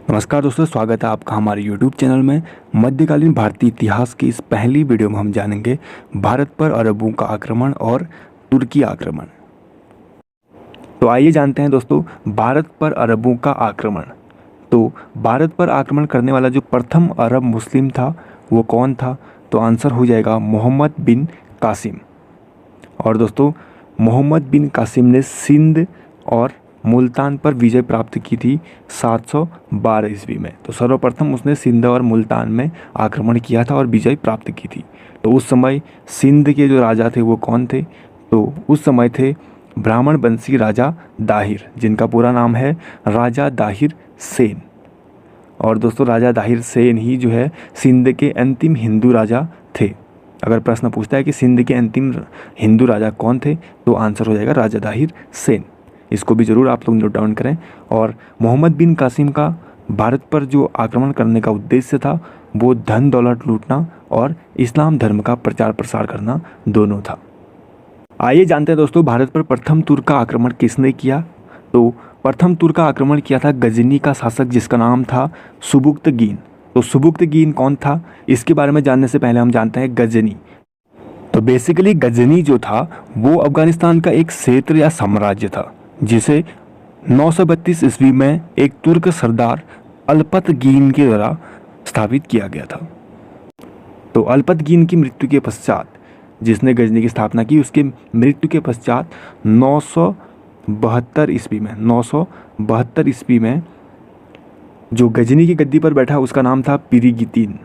नमस्कार दोस्तों, स्वागत है आपका हमारे YouTube चैनल में। मध्यकालीन भारतीय इतिहास की इस पहली वीडियो में हम जानेंगे भारत पर अरबों का आक्रमण और तुर्की आक्रमण। तो आइए जानते हैं दोस्तों, भारत पर अरबों का आक्रमण। तो भारत पर आक्रमण करने वाला जो प्रथम अरब मुस्लिम था वो कौन था? तो आंसर हो जाएगा मोहम्मद बिन कासिम। और दोस्तों, मोहम्मद बिन कासिम ने सिंध और मुल्तान पर विजय प्राप्त की थी 712 ईस्वी में। तो सर्वप्रथम उसने सिंध और मुल्तान में आक्रमण किया था और विजय प्राप्त की थी। तो उस समय सिंध के जो राजा थे वो कौन थे? तो उस समय थे ब्राह्मण वंशी राजा दाहिर, जिनका पूरा नाम है राजा दाहिर सेन। और दोस्तों, राजा दाहिर सेन ही जो है सिंध के अंतिम हिंदू राजा थे। अगर प्रश्न पूछता है कि सिंध के अंतिम हिंदू राजा कौन थे, तो आंसर हो जाएगा राजा दाहिर सेन। इसको भी ज़रूर आप लोग नोट डाउन करें। और मोहम्मद बिन कासिम का भारत पर जो आक्रमण करने का उद्देश्य था वो धन दौलत लूटना और इस्लाम धर्म का प्रचार प्रसार करना दोनों था। आइए जानते हैं दोस्तों, भारत पर प्रथम तुर्क का आक्रमण किसने किया? तो प्रथम तुर्क का आक्रमण किया था गजनी का शासक, जिसका नाम था सुबुक्तगीन। तो सुबुक्तगीन कौन था, इसके बारे में जानने से पहले हम जानते हैं गजनी। तो बेसिकली गजनी जो था वो अफगानिस्तान का एक क्षेत्र या साम्राज्य था, जिसे 932 ईस्वी में एक तुर्क सरदार अल्पतगीन के द्वारा स्थापित किया गया था। तो अल्पतगीन की मृत्यु के पश्चात, जिसने गजनी की स्थापना की, उसके मृत्यु के पश्चात 972 ईस्वी में जो गजनी की गद्दी पर बैठा उसका नाम था पिरिगितिन।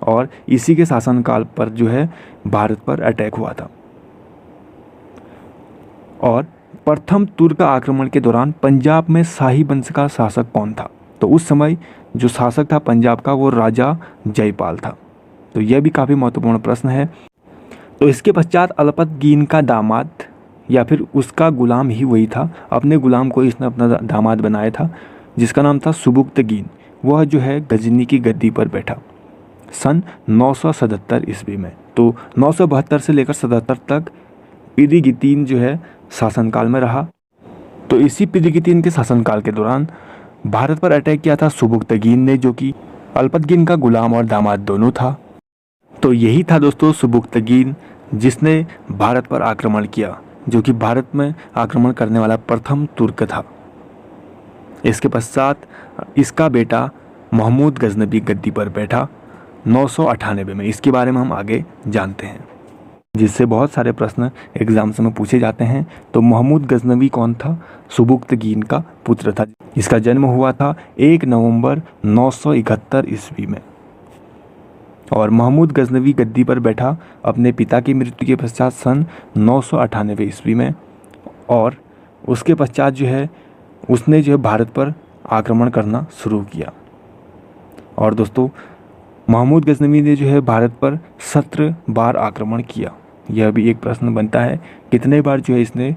और इसी के शासनकाल पर जो है भारत पर अटैक हुआ था। और प्रथम तुर्क आक्रमण के दौरान पंजाब में शाही वंश का शासक कौन था? तो उस समय जो शासक था पंजाब का वो राजा जयपाल था। तो यह भी काफ़ी महत्वपूर्ण प्रश्न है। तो इसके पश्चात अल्पतगीन का दामाद या फिर उसका गुलाम ही वही था, अपने गुलाम को इसने अपना दामाद बनाया था, जिसका नाम था सुबुक्तगीन। वह जो है गजनी की गद्दी पर बैठा सन 977 ईस्वी में। तो 972 से लेकर 77 तक पिरिगितिन जो है शासनकाल में रहा। तो इसी पिरिगितिन के शासनकाल के दौरान भारत पर अटैक किया था सुबुक्तगीन ने, जो कि अल्पतगीन का गुलाम और दामाद दोनों था। तो यही था दोस्तों सुबुक्तगीन, जिसने भारत पर आक्रमण किया, जो कि भारत में आक्रमण करने वाला प्रथम तुर्क था। इसके पश्चात इसका बेटा महमूद गजनबी गद्दी पर बैठा 998 में। इसके बारे में हम आगे जानते हैं, जिससे बहुत सारे प्रश्न एग्जाम्स में पूछे जाते हैं। तो महमूद गजनवी कौन था? सुबुक्तगीन का पुत्र था। इसका जन्म हुआ था 1 नवंबर 971 ईस्वी में। और महमूद गजनवी गद्दी पर बैठा अपने पिता की मृत्यु के पश्चात सन 998 ईस्वी में। और उसके पश्चात जो है उसने जो है भारत पर आक्रमण करना शुरू किया। और दोस्तों, महमूद गजनवी ने जो है भारत पर 17 बार आक्रमण किया। यह भी एक प्रश्न बनता है, कितने बार जो है इसने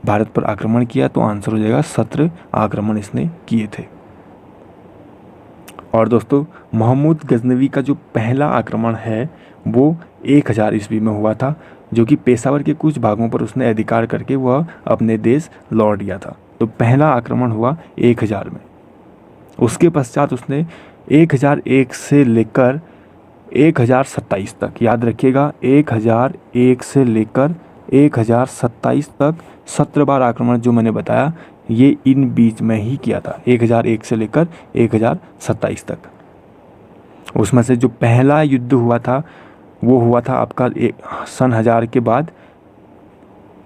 भारत पर आक्रमण किया? तो आंसर हो जाएगा 17 आक्रमण इसने किए थे। और दोस्तों, महमूद गजनवी का जो पहला आक्रमण है वो 1000 ईस्वी में हुआ था, जो कि पेशावर के कुछ भागों पर उसने अधिकार करके वह अपने देश लौट गया था। तो पहला आक्रमण हुआ 1000 में। उसके पश्चात उसने 1001 से लेकर 1027 तक, याद रखिएगा, 1001 से लेकर 1027 तक 17 बार आक्रमण जो मैंने बताया ये इन बीच में ही किया था, 1001 से लेकर 1027 तक। उसमें से जो पहला युद्ध हुआ था वो हुआ था आपका सन 1000 के बाद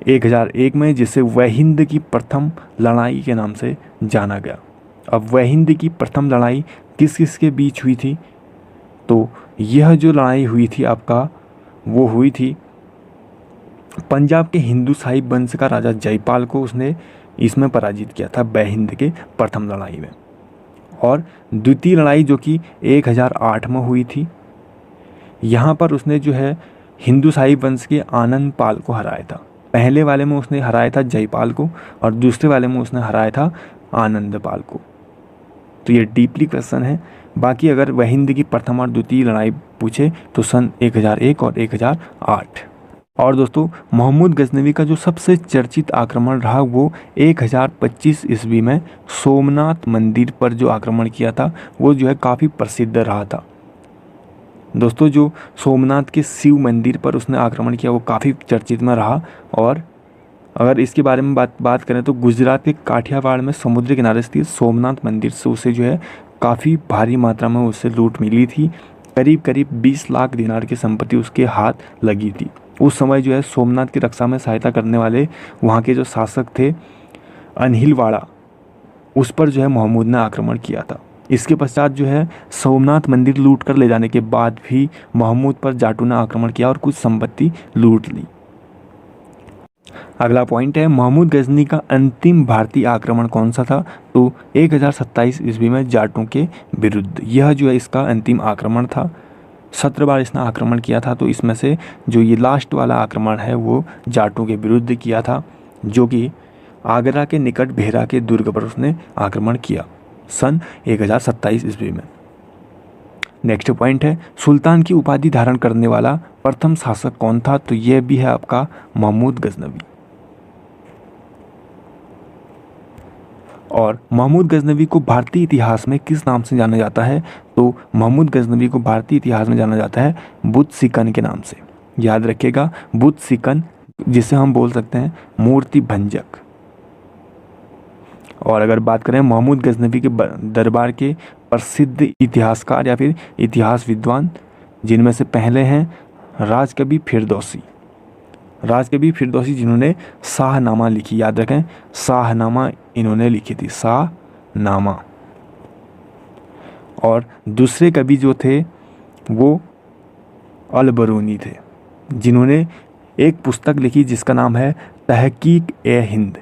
1001 में, जिसे वहिंद की प्रथम लड़ाई के नाम से जाना गया। अब वहिंद की प्रथम लड़ाई किस किस के बीच हुई थी? तो यह जो लड़ाई हुई थी आपका, वो हुई थी पंजाब के हिंदू शाही वंश का राजा जयपाल को उसने इसमें पराजित किया था वहिंद के प्रथम लड़ाई में। और द्वितीय लड़ाई जो कि 1008 में हुई थी, यहाँ पर उसने जो है हिंदू शाही वंश के आनंद पाल को हराया था। पहले वाले में उसने हराया था जयपाल को और दूसरे वाले में उसने हराया था आनंद पाल को। तो ये डीपली क्वेश्चन है। बाकी अगर वहिंद की प्रथम और द्वितीय लड़ाई पूछे तो सन 1001 और 1008। और दोस्तों महमूद गजनवी का जो सबसे चर्चित आक्रमण रहा वो 1025 ईस्वी में सोमनाथ मंदिर पर जो आक्रमण किया था वो जो है काफ़ी प्रसिद्ध रहा था। दोस्तों जो सोमनाथ के शिव मंदिर पर उसने आक्रमण किया वो काफ़ी चर्चित में रहा। और अगर इसके बारे में बात करें तो गुजरात के काठियावाड़ में समुद्र किनारे स्थित सोमनाथ मंदिर से उसे जो है काफ़ी भारी मात्रा में उससे लूट मिली थी। करीब करीब 20 लाख दिनार की संपत्ति उसके हाथ लगी थी। उस समय जो है सोमनाथ की रक्षा में सहायता करने वाले वहाँ के जो शासक थे अनहिलवाड़ा, उस पर जो है महमूद ने आक्रमण किया था। इसके पश्चात जो है सोमनाथ मंदिर लूट कर ले जाने के बाद भी महमूद पर जाटों ने आक्रमण किया और कुछ संपत्ति लूट ली। अगला पॉइंट है महमूद गजनी का अंतिम भारतीय आक्रमण कौन सा था? तो 1027 ईस्वी में जाटों के विरुद्ध यह जो है इसका अंतिम आक्रमण था। 17 बार इसने आक्रमण किया था, तो इसमें से जो ये लास्ट वाला आक्रमण है वो जाटों के विरुद्ध किया था, जो कि आगरा के निकट भेरा के दुर्ग पर उसने आक्रमण किया सन 1027 ईस्वी में। नेक्स्ट पॉइंट है सुल्तान की उपाधि धारण करने वाला प्रथम शासक कौन था? तो यह भी है आपका महमूद गजनवी। और महमूद गजनवी को भारतीय इतिहास में किस नाम से जाना जाता है? तो महमूद गजनवी को भारतीय इतिहास में जाना जाता है बुत सिकन के नाम से। याद रखिएगा, बुत सिकन, जिसे हम बोल सकते हैं मूर्ति भंजक। और अगर बात करें महमूद गजनवी के दरबार के प्रसिद्ध इतिहासकार या फिर इतिहास विद्वान, जिनमें से पहले हैं राजकवि फिरदौसी जिन्होंने शाहनामा लिखी। याद रखें, शाहनामा इन्होंने लिखी थी, शाहनामा। और दूसरे कवि जो थे वो अलबरूनी थे, जिन्होंने एक पुस्तक लिखी जिसका नाम है तहकीक-ए-हिंद।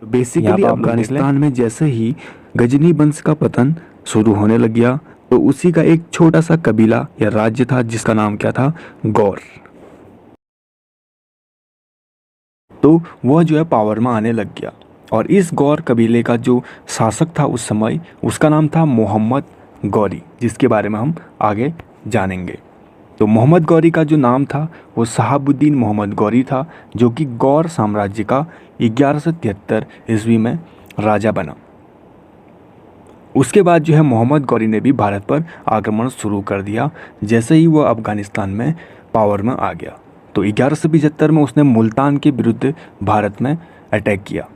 बेसिकली अफगानिस्तान में जैसे ही गजनी वंश का पतन शुरू होने लग गया तो उसी का एक छोटा सा कबीला या राज्य था जिसका नाम क्या था? गौर। तो वह जो है पावर में आने लग गया। और इस गौर कबीले का जो शासक था उस समय, उसका नाम था मोहम्मद गौरी, जिसके बारे में हम आगे जानेंगे। तो मोहम्मद गौरी का जो नाम था वो शहाबुद्दीन मोहम्मद गौरी था, जो कि गौर साम्राज्य का 1173 ईस्वी में राजा बना। उसके बाद जो है मोहम्मद गौरी ने भी भारत पर आक्रमण शुरू कर दिया जैसे ही वह अफगानिस्तान में पावर में आ गया। तो 1175 में उसने मुल्तान के विरुद्ध भारत में अटैक किया।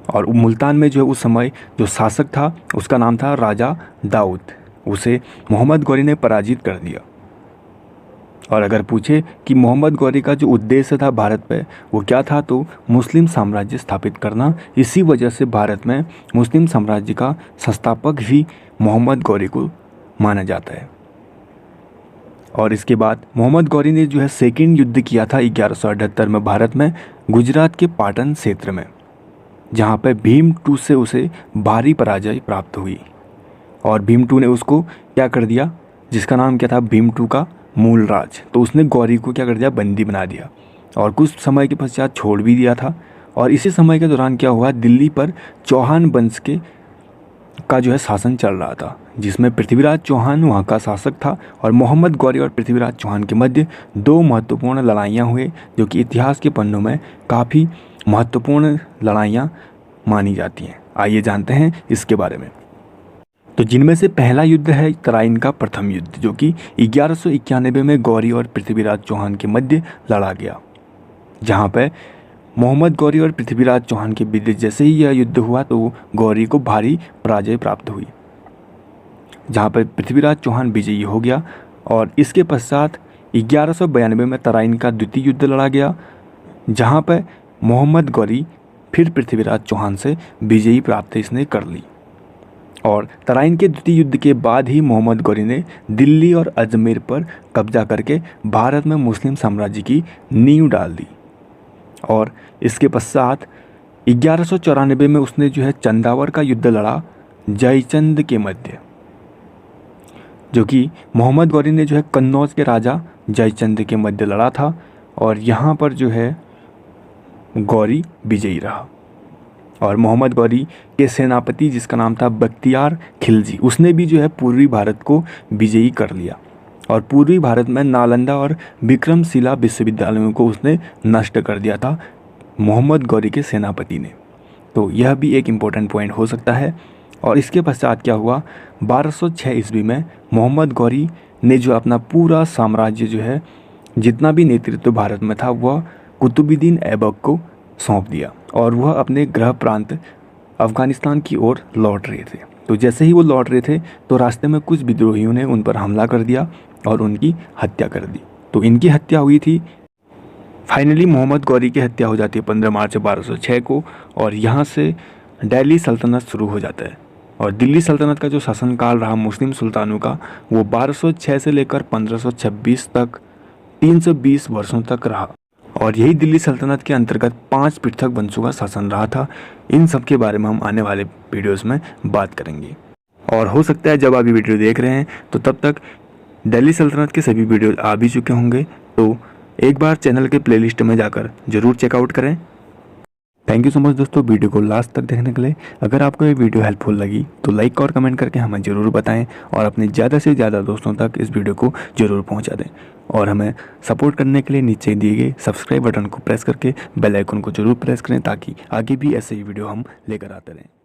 और मुल्तान में जो है उस समय जो शासक था उसका नाम था राजा दाऊद। उसे मोहम्मद गौरी ने पराजित कर दिया। और अगर पूछे कि मोहम्मद गौरी का जो उद्देश्य था भारत पे वो क्या था, तो मुस्लिम साम्राज्य स्थापित करना। इसी वजह से भारत में मुस्लिम साम्राज्य का संस्थापक भी मोहम्मद गौरी को माना जाता है। और इसके बाद मोहम्मद गौरी ने जो है सेकंड युद्ध किया था 1178 में भारत में, गुजरात के पाटन क्षेत्र में, जहाँ पे भीम टू से उसे भारी पराजय प्राप्त हुई। और भीम टू ने उसको क्या कर दिया, जिसका नाम क्या था भीम टू का मूलराज। तो उसने गौरी को क्या कर दिया, बंदी बना दिया और कुछ समय के पश्चात छोड़ भी दिया था। और इसी समय के दौरान क्या हुआ, दिल्ली पर चौहान वंश का जो है शासन चल रहा था, जिसमें पृथ्वीराज चौहान वहाँ का शासक था। और मोहम्मद गौरी और पृथ्वीराज चौहान के मध्य दो महत्वपूर्ण लड़ाइयाँ हुए, जो कि इतिहास के पन्नों में काफ़ी महत्वपूर्ण लड़ाइयाँ मानी जाती हैं। आइए जानते हैं इसके बारे में। तो जिनमें से पहला युद्ध है तराइन का प्रथम युद्ध, जो कि 1191 में गौरी और पृथ्वीराज चौहान के मध्य लड़ा गया, जहाँ पे मोहम्मद गौरी और पृथ्वीराज चौहान के बीच जैसे ही यह युद्ध हुआ तो गौरी को भारी पराजय प्राप्त हुई, जहाँ पर पृथ्वीराज चौहान विजयी हो गया। और इसके पश्चात 1192 में तराइन का द्वितीय युद्ध लड़ा गया, जहाँ पर मोहम्मद गौरी फिर पृथ्वीराज चौहान से विजयी प्राप्ति इसने कर ली। और तराइन के द्वितीय युद्ध के बाद ही मोहम्मद गौरी ने दिल्ली और अजमेर पर कब्जा करके भारत में मुस्लिम साम्राज्य की नींव डाल दी। और इसके पश्चात 1194 में उसने जो है चंदावर का युद्ध लड़ा जयचंद के मध्य, जो कि मोहम्मद गौरी ने जो है कन्नौज के राजा जयचंद के मध्य लड़ा था। और यहाँ पर जो है गौरी विजयी रहा। और मोहम्मद गौरी के सेनापति जिसका नाम था बख्तियार खिलजी, उसने भी जो है पूर्वी भारत को विजयी कर लिया। और पूर्वी भारत में नालंदा और विक्रमशिला विश्वविद्यालयों को उसने नष्ट कर दिया था मोहम्मद गौरी के सेनापति ने। तो यह भी एक इम्पोर्टेंट पॉइंट हो सकता है। और इसके पश्चात क्या हुआ, 1206 ईस्वी में मोहम्मद गौरी ने जो अपना पूरा साम्राज्य जो है, जितना भी नेतृत्व भारत में था, वह कुतुबुद्दीन ऐबक को सौंप दिया और वह अपने गृह प्रांत अफ़गानिस्तान की ओर लौट रहे थे। तो जैसे ही वो लौट रहे थे तो रास्ते में कुछ विद्रोहियों ने उन पर हमला कर दिया और उनकी हत्या कर दी। तो इनकी हत्या हुई थी। फाइनली मोहम्मद गौरी की हत्या हो जाती है 15 मार्च 1206 को और यहाँ से दिल्ली सल्तनत शुरू हो जाता है। और दिल्ली सल्तनत का जो शासनकाल रहा मुस्लिम सुल्तानों का, वो 1206 से लेकर 1526 तक 320 वर्षों तक रहा। और यही दिल्ली सल्तनत के अंतर्गत 5 पृथक वंशों का शासन रहा था। इन सब के बारे में हम आने वाले वीडियोस में बात करेंगे। और हो सकता है जब आप ये वीडियो देख रहे हैं तो तब तक दिल्ली सल्तनत के सभी वीडियो आ भी चुके होंगे। तो एक बार चैनल के प्लेलिस्ट में जाकर ज़रूर चेकआउट करें। थैंक यू सो मच दोस्तों वीडियो को लास्ट तक देखने के लिए। अगर आपको ये वीडियो हेल्पफुल लगी तो लाइक और कमेंट करके हमें ज़रूर बताएं और अपने ज़्यादा से ज़्यादा दोस्तों तक इस वीडियो को ज़रूर पहुंचा दें। और हमें सपोर्ट करने के लिए नीचे दिए गए सब्सक्राइब बटन को प्रेस करके बेल आइकन को ज़रूर प्रेस करें ताकि आगे भी ऐसे ही वीडियो हम लेकर आते रहें।